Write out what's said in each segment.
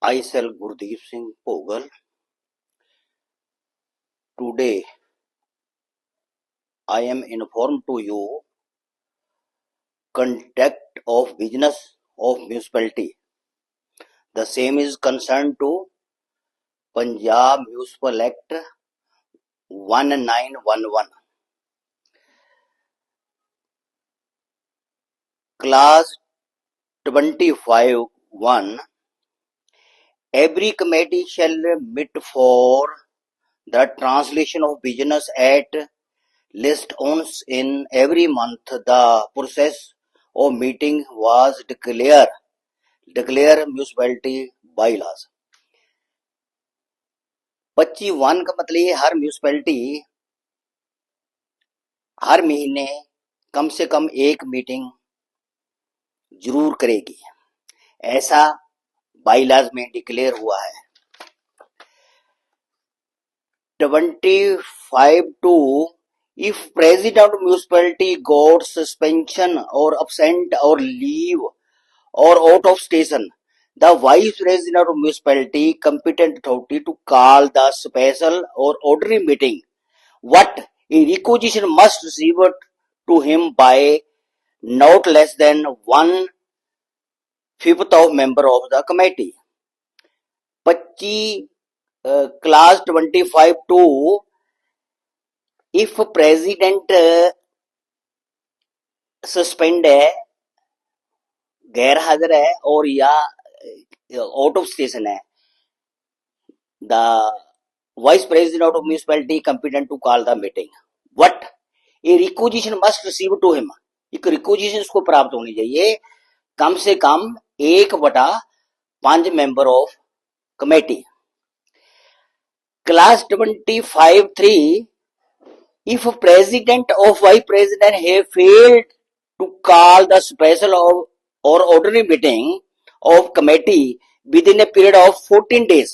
I shall Gurdeep Singh Pogal. Today I am informed to you conduct of business of municipality. The same is concerned to Punjab Municipal Act 1911. Clause 25(1). Every committee shall meet for the translation of business at least once in every month. The process of meeting was declare municipality by laws. 25(1) का मतलब ये हर municipality हर महीने कम से कम एक meeting जरूर करेगी, ऐसा by laws में डिक्लेयर हुआ है। 25(2) if president of municipality got suspension और absent और leave or out of station, the vice president of municipality competent authority to call the special or ordinary meeting. What a requisition must receive to him by not less than 1/5 of member of the committee. 25 clause 25(2) if president suspend है, गैर हाजिर है और या out of station है, the vice president of municipality competent to call the meeting. What a requisition must receive to him. एक requisition उसको प्राप्त होनी चाहिए कम से कम 1/5 member of committee. Class 25(3) if president or vice president have failed to call the special or ordinary meeting of committee within a period of 14 days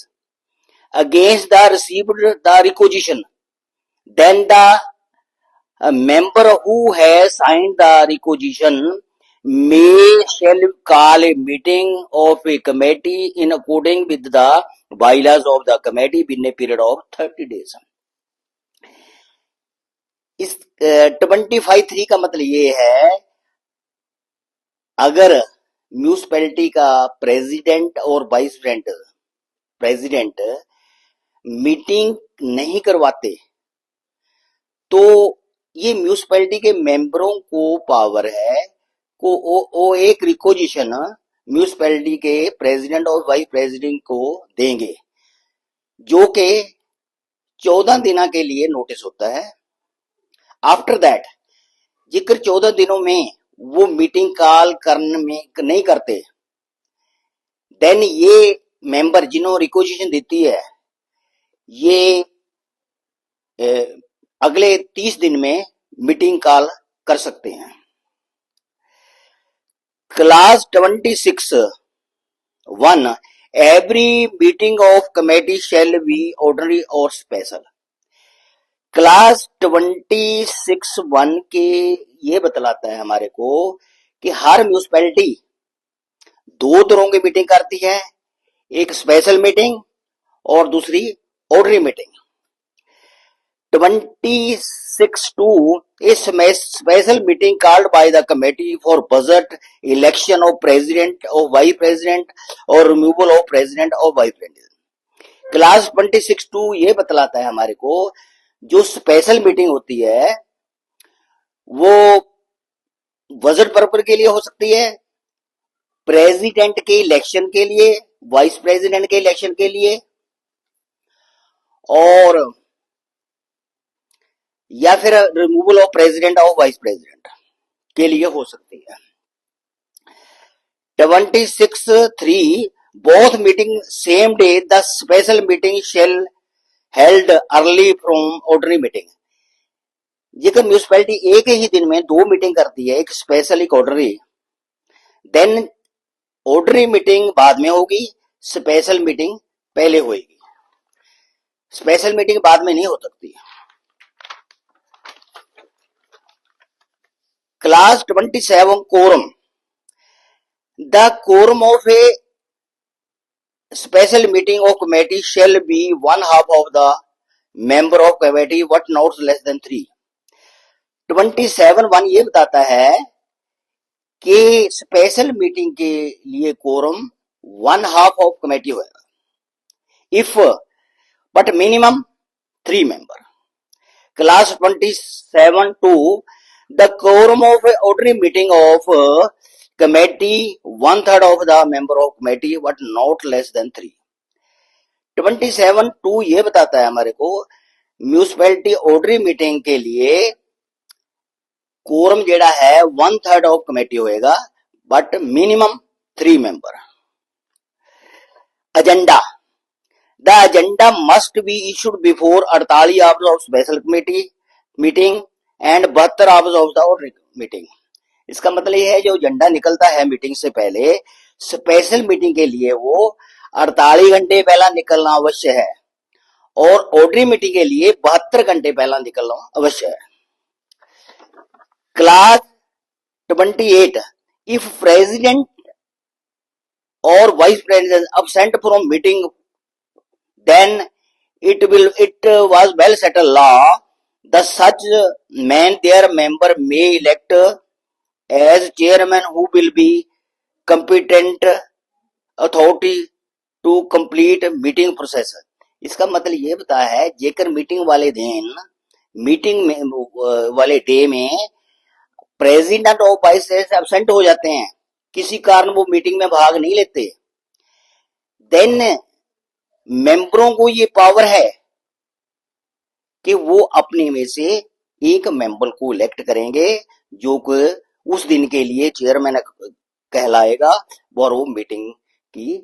against the received the requisition, then the member who has signed the requisition shall call a meeting of a committee in accordance with the bylaws of the committee within a period of 30 days. इस 25(3) का मतलब ये है, अगर municipality का president और vice president meeting नहीं करवाते तो ये म्यूनिसिपैलिटी के मेंबरों को पावर है को वो एक रिक्वेजिशन म्यूनिसिपैलिटी के प्रेसिडेंट और वाइस प्रेसिडेंट को देंगे, जो कि 14 दिन के लिए नोटिस होता है। आफ्टर दैट जिक्र 14 दिनों में वो मीटिंग कॉल करने में नहीं करते, देन ये मेंबर जिन्होंने रिक्वेजिशन देती है ये अगले 30 दिन में मीटिंग कॉल कर सकते हैं। Class 26(1) every meeting of committee shall be ordinary और स्पेशल। क्लास 26(1) के ये बतलाता है हमारे को कि हर म्यूनिसिपैलिटी 2 तरह की मीटिंग करती है, एक स्पेशल मीटिंग और दूसरी ordinary meeting. 26(2) is special meeting called by the committee for budget, election of president or vice president or removal of president or vice president. Class 26(2) ये बतलाता है हमारे को जो स्पेशल मीटिंग होती है वो बजट पर्पज के लिए हो सकती है, प्रेसिडेंट के इलेक्शन के लिए, वाइस प्रेसिडेंट के इलेक्शन के लिए और या फिर रिमूवल ऑफ प्रेसिडेंट और वाइस प्रेसिडेंट के लिए हो सकती है। 26(3) both meeting same day, the special meeting shall held early from ordinary meeting. जेकर म्यूनिसिपैलिटी एक ही दिन में 2 मीटिंग करती है, एक स्पेशल एक ऑर्डनरी, देन ऑर्डनरी मीटिंग बाद में होगी, स्पेशल मीटिंग पहले होगी। स्पेशल मीटिंग बाद में नहीं हो सकती। Class 27 quorum. The quorum of a special meeting of committee shall be one half of the member of committee but not less than 3। 27(1) ये बताता है कि स्पेशल मीटिंग के लिए quorum one half of committee होगा if but minimum 3 member. Class 27(2) the quorum of ordinary meeting of committee one third of the member of committee but not less than 3। 27(2) ये बताता है हमारे को म्यूनिसिपैलिटी ऑर्डनरी मीटिंग के लिए quorum जेड़ा है वन थर्ड ऑफ कमेटी होएगा but minimum 3 member. Agenda the agenda must be issued before 48 hours of special committee meeting and 72 hours of the ordinary meeting. इसका मतलब यह है जो एजेंडा निकलता है मीटिंग से पहले स्पेशल मीटिंग के लिए वो 48 घंटे पहला निकलना अवश्य है और ऑर्डनरी मीटिंग के लिए 72 घंटे पहला निकलना अवश्य है। क्लास 28 इफ प्रेसिडेंट और vice president absent from meeting then it was well settled law the such man their member may elect as chairman who will be competent authority to complete meeting process। इसका मतलब ये बताया है जेकर meeting वाले दिन meeting में वाले डे में प्रेसिडेंट और वाइस प्रेसिडेंट एब्सेंट हो जाते हैं किसी कारण वो मीटिंग में भाग नहीं लेते देन मेंबरों को ये पावर है कि वो अपने में से एक मेंबर को इलेक्ट करेंगे जो कि उस दिन के लिए चेयरमैन कहलाएगा और वो मीटिंग की